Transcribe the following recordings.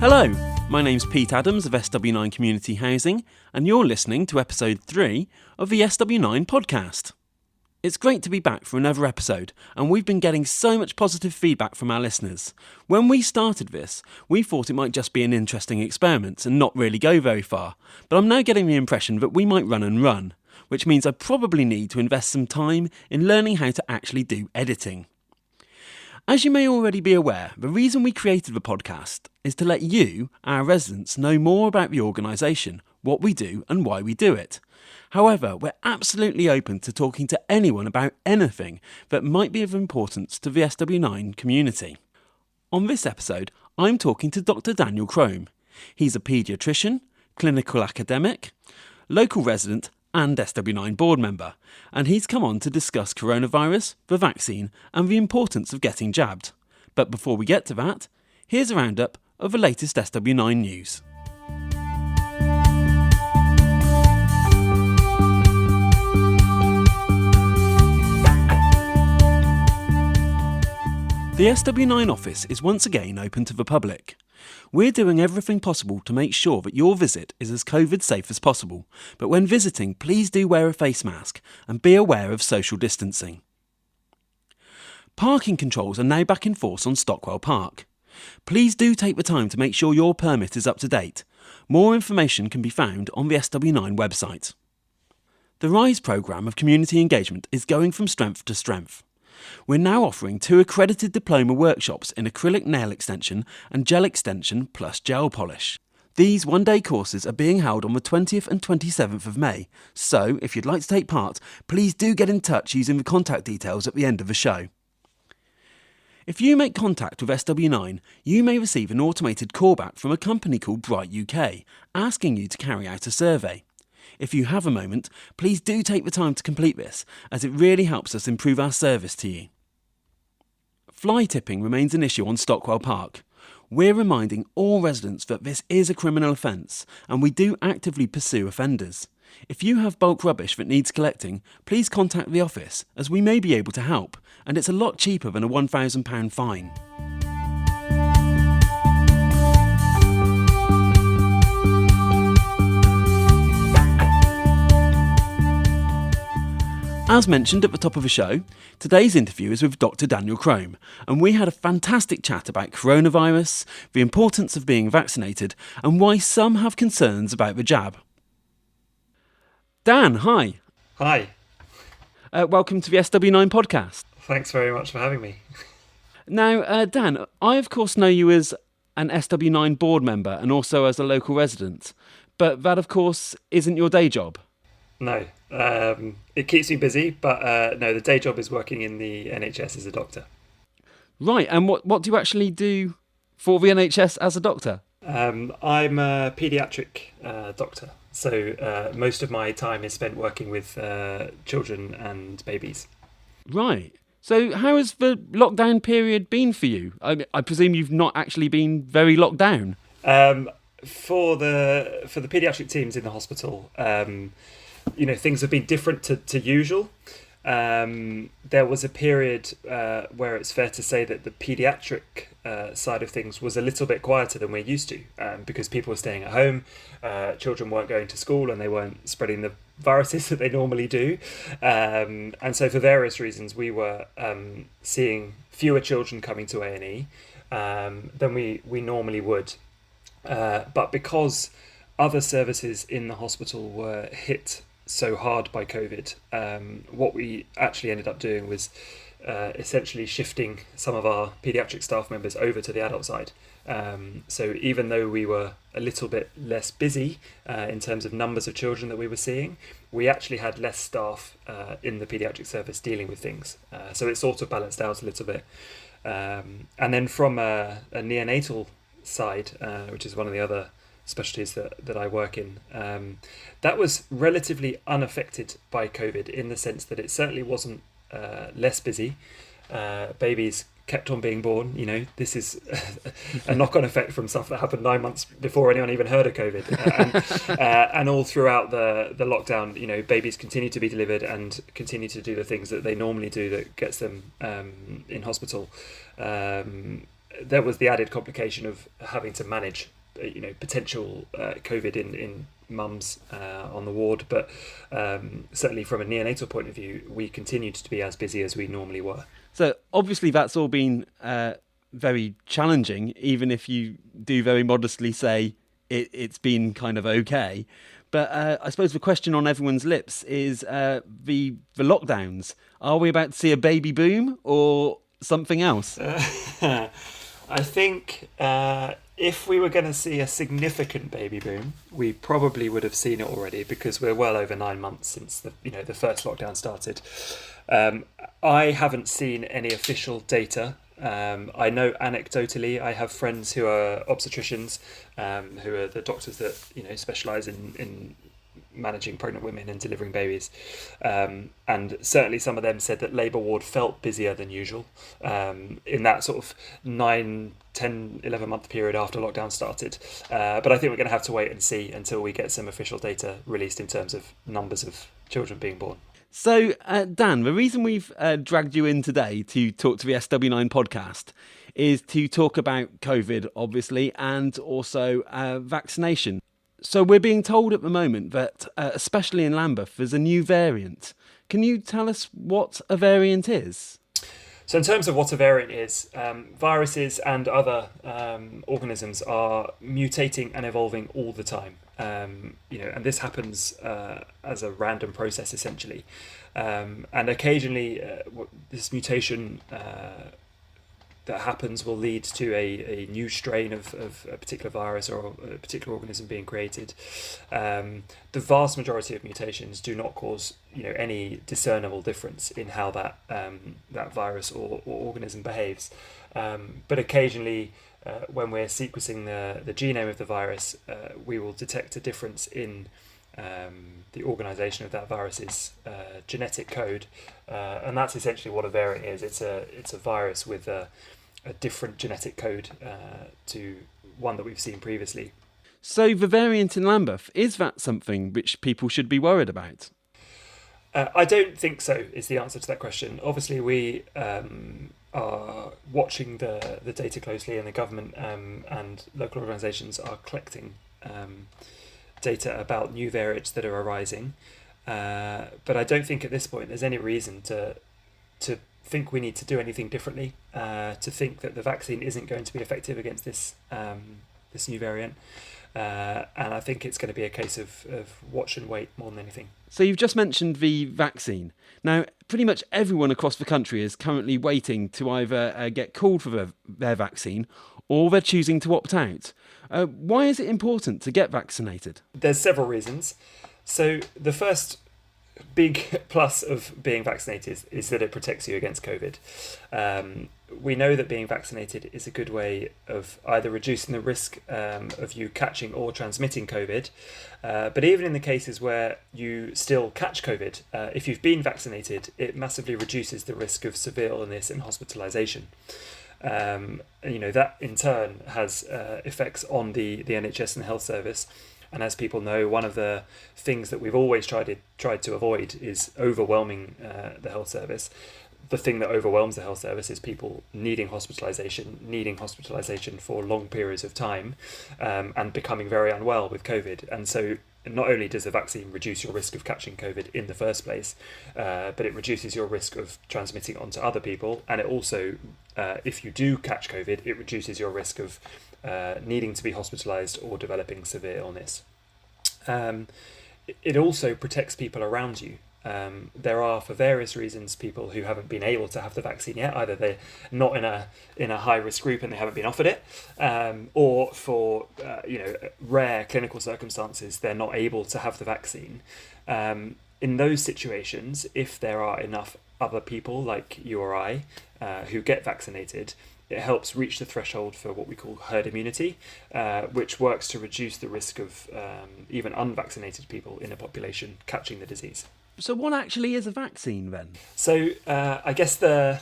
Hello, my name's Pete Adams of SW9 Community Housing, and you're listening to episode 3 of the SW9 Podcast. It's great to be back for another episode, and we've been getting so much positive feedback from our listeners. When we started this, we thought it might just be an interesting experiment and not really go very far, but I'm now getting the impression that we might run, which means I probably need to invest some time in learning how to actually do editing. As you may already be aware, the reason we created the podcast is to let you, our residents, know more about the organisation, what we do and why we do it. However, we're absolutely open to talking to anyone about anything that might be of importance to the SW9 community. On this episode, I'm talking to Dr Daniel Cromb. He's a paediatrician, clinical academic, local resident and SW9 board member, and he's come on to discuss coronavirus, the vaccine and the importance of getting jabbed. But before we get to that, here's a roundup of the latest SW9 news. The SW9 office is once again open to the public. We're doing everything possible to make sure that your visit is as COVID safe as possible, but when visiting, please do wear a face mask and be aware of social distancing. Parking controls are now back in force on Stockwell Park. Please do take the time to make sure your permit is up to date. More information can be found on the SW9 website. The RISE programme of community engagement is going from strength to strength. We're now offering 2 accredited diploma workshops in acrylic nail extension and gel extension plus gel polish. These one-day courses are being held on the 20th and 27th of May, so if you'd like to take part, please do get in touch using the contact details at the end of the show. If you make contact with SW9, you may receive an automated callback from a company called Bright UK, asking you to carry out a survey. If you have a moment, please do take the time to complete this, as it really helps us improve our service to you. Fly tipping remains an issue on Stockwell Park. We're reminding all residents that this is a criminal offence, and we do actively pursue offenders. If you have bulk rubbish that needs collecting, please contact the office, as we may be able to help, and it's a lot cheaper than a £1,000 fine. As mentioned at the top of the show, today's interview is with Dr Daniel Cromb, and we had a fantastic chat about coronavirus, the importance of being vaccinated, and why some have concerns about the jab. Dan, hi. Hi. Welcome to the SW9 Podcast. Thanks very much for having me. Now, Dan, I of course know you as an SW9 board member and also as a local resident, but that of course isn't your day job. No, it keeps me busy, but no, the day job is working in the NHS as a doctor. Right, and what do you actually do for the NHS as a doctor? I'm a paediatric doctor, so most of my time is spent working with children and babies. Right. So how has the lockdown period been for you? I presume you've not actually been very locked down. For the paediatric teams in the hospital, things have been different to usual. There was a period where it's fair to say that the paediatric side of things was a little bit quieter than we're used to, because people were staying at home, children weren't going to school and they weren't spreading the viruses that they normally do. And so for various reasons, we were seeing fewer children coming to A&E than we normally would. But because other services in the hospital were hit so hard by COVID, what we actually ended up doing was essentially shifting some of our paediatric staff members over to the adult side. So even though we were a little bit less busy in terms of numbers of children that we were seeing, we actually had less staff in the paediatric service dealing with things. So it sort of balanced out a little bit. And then from a neonatal side, which is one of the other specialties that I work in, that was relatively unaffected by COVID, in the sense that it certainly wasn't less busy. Babies kept on being born. This is a knock-on effect from stuff that happened 9 months before anyone even heard of COVID. And all throughout the lockdown, babies continue to be delivered and continue to do the things that they normally do that gets them in hospital. there was the added complication of having to manage, potential COVID in mums on the ward. But certainly from a neonatal point of view, we continued to be as busy as we normally were. So obviously that's all been very challenging, even if you do very modestly say it's been kind of okay. But I suppose the question on everyone's lips is the lockdowns. Are we about to see a baby boom or something else? I think if we were going to see a significant baby boom, we probably would have seen it already, because we're well over 9 months since the first lockdown started. I haven't seen any official data. I know anecdotally, I have friends who are obstetricians, who are the doctors that specialise in managing pregnant women and delivering babies, and certainly some of them said that labour ward felt busier than usual in that sort of 9, 10, 11 month period after lockdown started. But I think we're going to have to wait and see until we get some official data released in terms of numbers of children being born. So, Dan, the reason we've dragged you in today to talk to the SW9 podcast is to talk about COVID, obviously, and also vaccination. So we're being told at the moment that, especially in Lambeth, there's a new variant. Can you tell us what a variant is? So in terms of what a variant is, viruses and other organisms are mutating and evolving all the time. And this happens as a random process, essentially. And occasionally, this mutation that happens will lead to a new strain of a particular virus or a particular organism being created. The vast majority of mutations do not cause any discernible difference in how that virus or organism behaves. But occasionally, when we're sequencing the genome of the virus, we will detect a difference in the organisation of that virus's genetic code, and that's essentially what a variant is. It's a virus with a different genetic code to one that we've seen previously. So the variant in Lambeth, is that something which people should be worried about? I don't think so, is the answer to that question. Obviously, we are watching the data closely, and the government and local organisations are collecting data about new variants that are arising. But I don't think at this point there's any reason to think we need to do anything differently, to think that the vaccine isn't going to be effective against this new variant. And I think it's going to be a case of watch and wait more than anything. So you've just mentioned the vaccine. Now, pretty much everyone across the country is currently waiting to either get called for their vaccine or they're choosing to opt out. Why is it important to get vaccinated? There's several reasons. So the first big plus of being vaccinated is that it protects you against COVID. We know that being vaccinated is a good way of either reducing the risk of you catching or transmitting COVID. But even in the cases where you still catch COVID, if you've been vaccinated, it massively reduces the risk of severe illness and hospitalisation. That in turn has effects on the NHS and the health service. And as people know, one of the things that we've always tried to avoid is overwhelming the health service. The thing that overwhelms the health service is people needing hospitalisation for long periods of time, and becoming very unwell with COVID. And so not only does the vaccine reduce your risk of catching COVID in the first place, but it reduces your risk of transmitting onto other people. And it also, if you do catch COVID, it reduces your risk of needing to be hospitalised or developing severe illness. It also protects people around you. There are, for various reasons, people who haven't been able to have the vaccine yet. Either they're not in a high risk group and they haven't been offered it, or for rare clinical circumstances they're not able to have the vaccine. In those situations, if there are enough other people like you or I who get vaccinated, it helps reach the threshold for what we call herd immunity, which works to reduce the risk of even unvaccinated people in a population catching the disease. So what actually is a vaccine then? So I guess the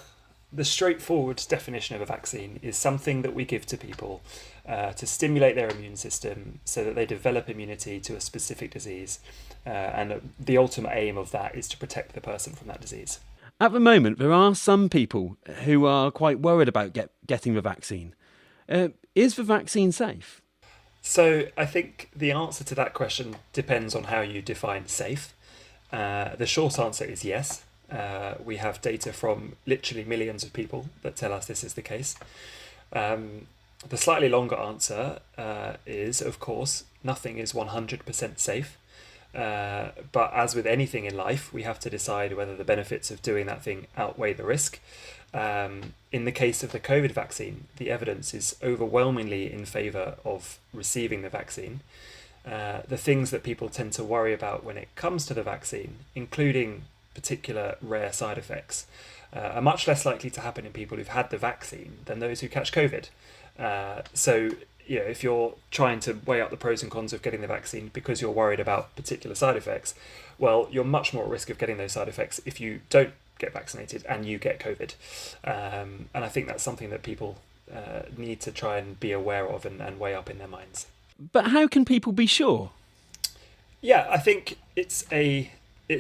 straightforward definition of a vaccine is something that we give to people to stimulate their immune system so that they develop immunity to a specific disease. And the ultimate aim of that is to protect the person from that disease. At the moment, there are some people who are quite worried about getting the vaccine. Is the vaccine safe? So I think the answer to that question depends on how you define safe. The short answer is yes. We have data from literally millions of people that tell us this is the case. The slightly longer answer is, of course, nothing is 100% safe. But as with anything in life, we have to decide whether the benefits of doing that thing outweigh the risk. In the case of the COVID vaccine, the evidence is overwhelmingly in favour of receiving the vaccine. The things that people tend to worry about when it comes to the vaccine, including particular rare side effects, are much less likely to happen in people who've had the vaccine than those who catch COVID. So, if you're trying to weigh up the pros and cons of getting the vaccine because you're worried about particular side effects, well, you're much more at risk of getting those side effects if you don't get vaccinated and you get COVID. And I think that's something that people need to try and be aware of and weigh up in their minds. But how can people be sure? Yeah, I think it's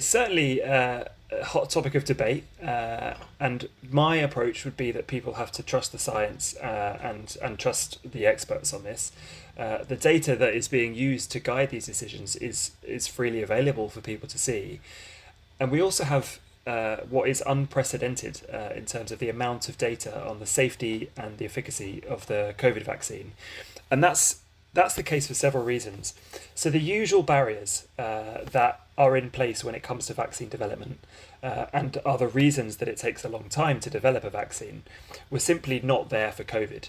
certainly a hot topic of debate, and my approach would be that people have to trust the science and trust the experts on this. The data that is being used to guide these decisions is freely available for people to see, and we also have what is unprecedented in terms of the amount of data on the safety and the efficacy of the COVID vaccine, and that's the case for several reasons. So the usual barriers that are in place when it comes to vaccine development and are the reasons that it takes a long time to develop a vaccine were simply not there for COVID.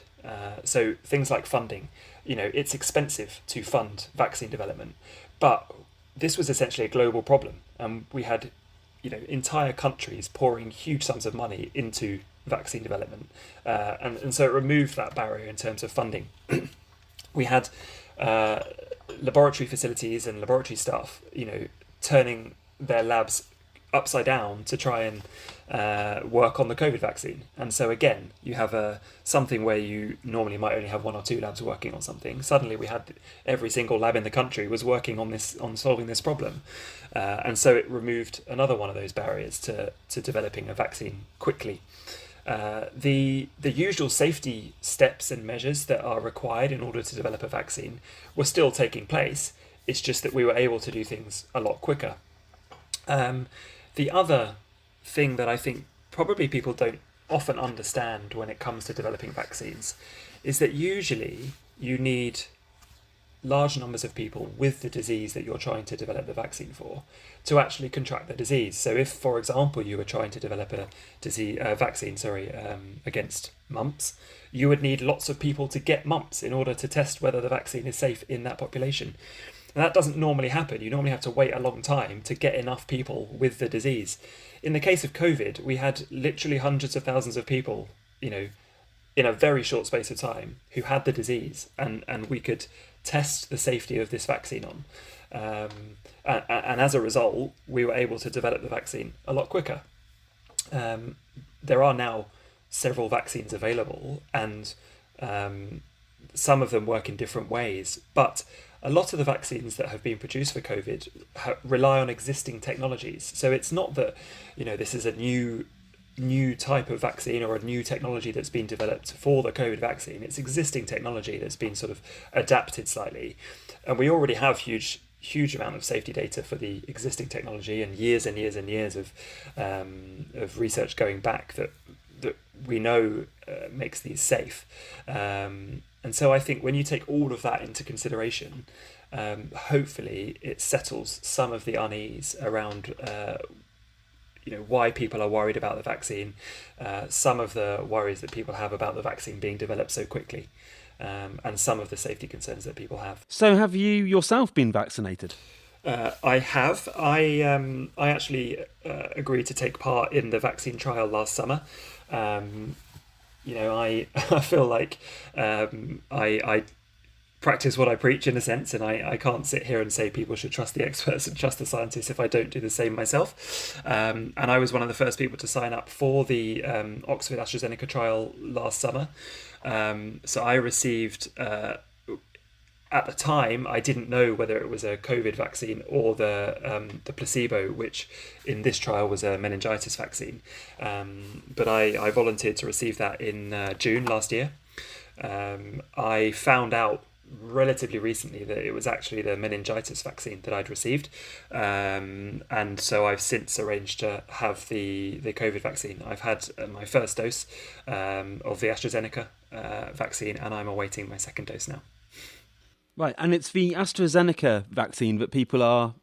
So things like funding, it's expensive to fund vaccine development, but this was essentially a global problem. And we had, entire countries pouring huge sums of money into vaccine development. And so it removed that barrier in terms of funding. We had laboratory facilities and laboratory staff, turning their labs upside down to try and work on the COVID vaccine. And so again, you have something where you normally might only have one or two labs working on something. Suddenly we had every single lab in the country was working on solving this problem. And so it removed another one of those barriers to developing a vaccine quickly. The usual safety steps and measures that are required in order to develop a vaccine were still taking place. It's just that we were able to do things a lot quicker. The other thing that I think probably people don't often understand when it comes to developing vaccines is that usually you need large numbers of people with the disease that you're trying to develop the vaccine for to actually contract the disease. So if, for example, you were trying to develop a vaccine against mumps, you would need lots of people to get mumps in order to test whether the vaccine is safe in that population. And that doesn't normally happen. You normally have to wait a long time to get enough people with the disease. In the case of COVID, we had literally hundreds of thousands of people, in a very short space of time who had the disease, and we could test the safety of this vaccine on. And as a result, we were able to develop the vaccine a lot quicker. There are now several vaccines available, and some of them work in different ways, but a lot of the vaccines that have been produced for COVID rely on existing technologies. So it's not that, this is a new type of vaccine or a new technology that's been developed for the COVID vaccine. It's existing technology that's been sort of adapted slightly. And we already have huge amount of safety data for the existing technology, and years and years and years of research going back that we know makes these safe. And so I think when you take all of that into consideration, hopefully it settles some of the unease around why people are worried about the vaccine, some of the worries that people have about the vaccine being developed so quickly, and some of the safety concerns that people have. So have you yourself been vaccinated? I have. I actually agreed to take part in the vaccine trial last summer. I feel like I practice what I preach in a sense, and I can't sit here and say people should trust the experts and trust the scientists if I don't do the same myself. And I was one of the first people to sign up for the Oxford AstraZeneca trial last summer. So I received, at the time, I didn't know whether it was a COVID vaccine or the placebo, which in this trial was a meningitis vaccine. But I volunteered to receive that in June last year. I found out relatively recently that it was actually the meningitis vaccine that I'd received, and so I've since arranged to have the COVID vaccine. I've had my first dose of the AstraZeneca vaccine, and I'm awaiting my second dose now. Right, and it's the AstraZeneca vaccine that people are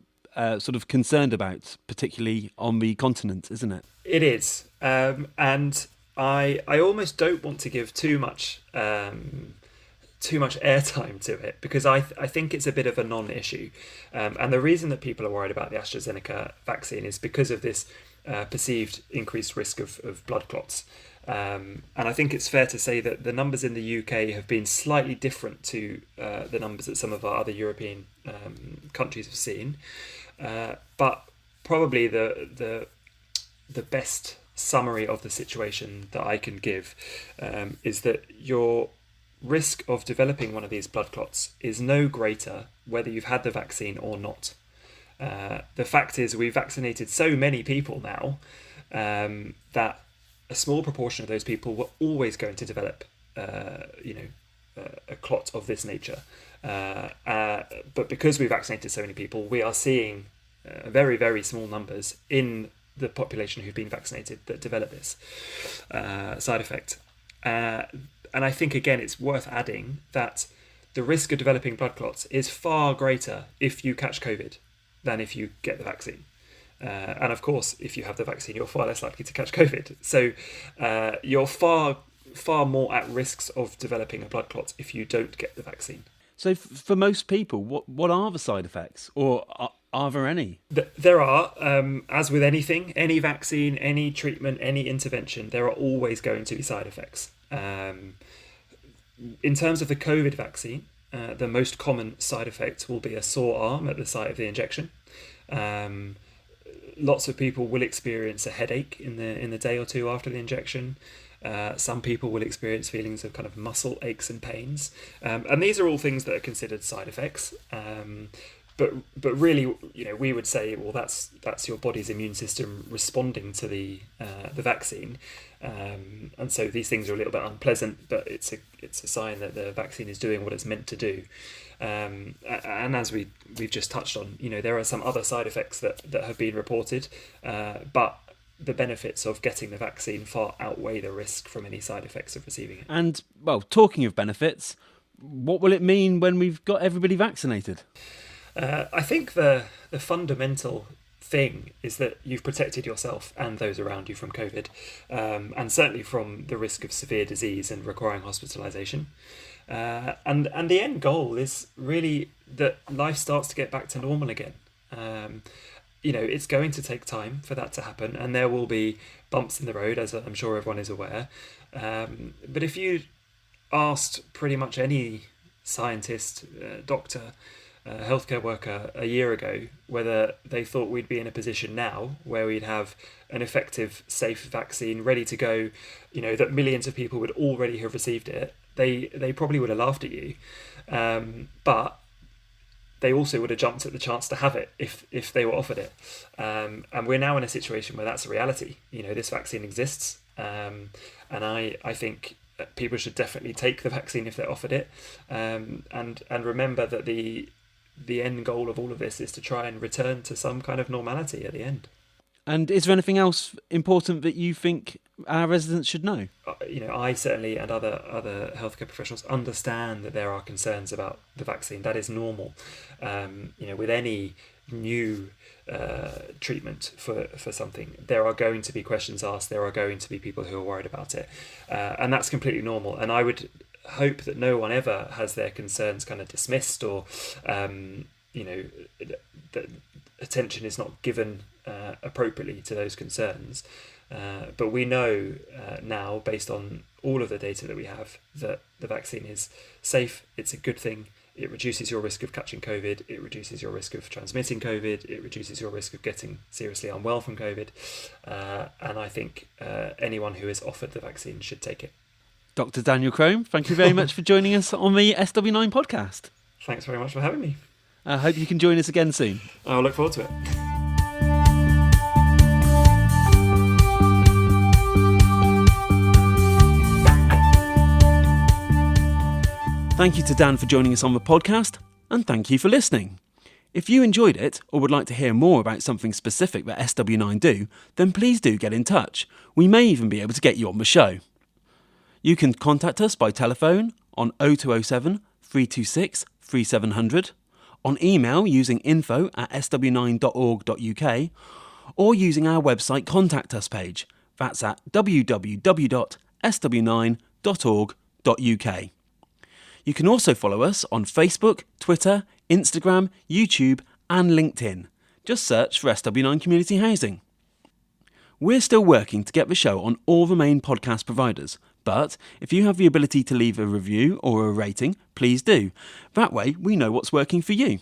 sort of concerned about, particularly on the continent, isn't it? It is, and I almost don't want to give too much airtime to it, because I think it's a bit of a non-issue, and the reason that people are worried about the AstraZeneca vaccine is because of this perceived increased risk of blood clots. And I think it's fair to say that the numbers in the UK have been slightly different to the numbers that some of our other European countries have seen. But probably the best summary of the situation that I can give is that your risk of developing one of these blood clots is no greater whether you've had the vaccine or not. The fact is, we've vaccinated so many people now that a small proportion of those people were always going to develop, a clot of this nature. But because we vaccinated so many people, we are seeing very, very small numbers in the population who've been vaccinated that develop this side effect. And I think, again, it's worth adding that the risk of developing blood clots is far greater if you catch COVID than if you get the vaccine. And of course, if you have the vaccine, you're far less likely to catch COVID. So you're far more at risks of developing a blood clot if you don't get the vaccine. So for most people, what are the side effects, or are there any? There are, as with anything, any vaccine, any treatment, any intervention, there are always going to be side effects. In terms of the COVID vaccine, the most common side effect will be a sore arm at the site of the injection. Lots of people will experience a headache in the day or two after the injection. Some people will experience feelings of kind of muscle aches and pains, and these are all things that are considered side effects. But really, we would say, well, that's your body's immune system responding to the vaccine, and so these things are a little bit unpleasant, but it's a sign that the vaccine is doing what it's meant to do. And as we've just touched on, there are some other side effects that have been reported, but the benefits of getting the vaccine far outweigh the risk from any side effects of receiving it. And, well, talking of benefits, what will it mean when we've got everybody vaccinated? I think the fundamental thing is that you've protected yourself and those around you from COVID, and certainly from the risk of severe disease and requiring hospitalisation. And the end goal is really that life starts to get back to normal again. It's going to take time for that to happen, and there will be bumps in the road, as I'm sure everyone is aware. But if you asked pretty much any scientist, doctor, healthcare worker a year ago whether they thought we'd be in a position now where we'd have an effective, safe vaccine ready to go, that millions of people would already have received it, they probably would have laughed at you. But they also would have jumped at the chance to have it if they were offered it. And we're now in a situation where that's a reality. This vaccine exists. And I think people should definitely take the vaccine if they're offered it. And remember that the end goal of all of this is to try and return to some kind of normality at the end. And is there anything else important that you think our residents should know? I certainly, and other healthcare professionals, understand that there are concerns about the vaccine. That is normal. With any new treatment for something, there are going to be questions asked. There are going to be people who are worried about it, and that's completely normal. And I would hope that no one ever has their concerns kind of dismissed, or that attention is not given appropriately to those concerns. But we know now, based on all of the data that we have, that the vaccine is safe. It's a good thing. It reduces your risk of catching COVID. It reduces your risk of transmitting COVID. It reduces your risk of getting seriously unwell from COVID. And I think anyone who is offered the vaccine should take it. Dr Daniel Cromb, thank you very much for joining us on the SW9 Podcast. Thanks very much for having me. I hope you can join us again soon. I'll look forward to it. Thank you to Dan for joining us on the podcast, and thank you for listening. If you enjoyed it or would like to hear more about something specific that SW9 do, then please do get in touch. We may even be able to get you on the show. You can contact us by telephone on 0207 326 3700, on email using info@sw9.org.uk, or using our website Contact Us page. That's at www.sw9.org.uk. You can also follow us on Facebook, Twitter, Instagram, YouTube and LinkedIn. Just search for SW9 Community Housing. We're still working to get the show on all the main podcast providers, but if you have the ability to leave a review or a rating, please do. That way we know what's working for you.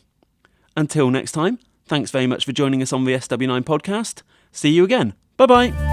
Until next time, thanks very much for joining us on the SW9 Podcast. See you again. Bye-bye.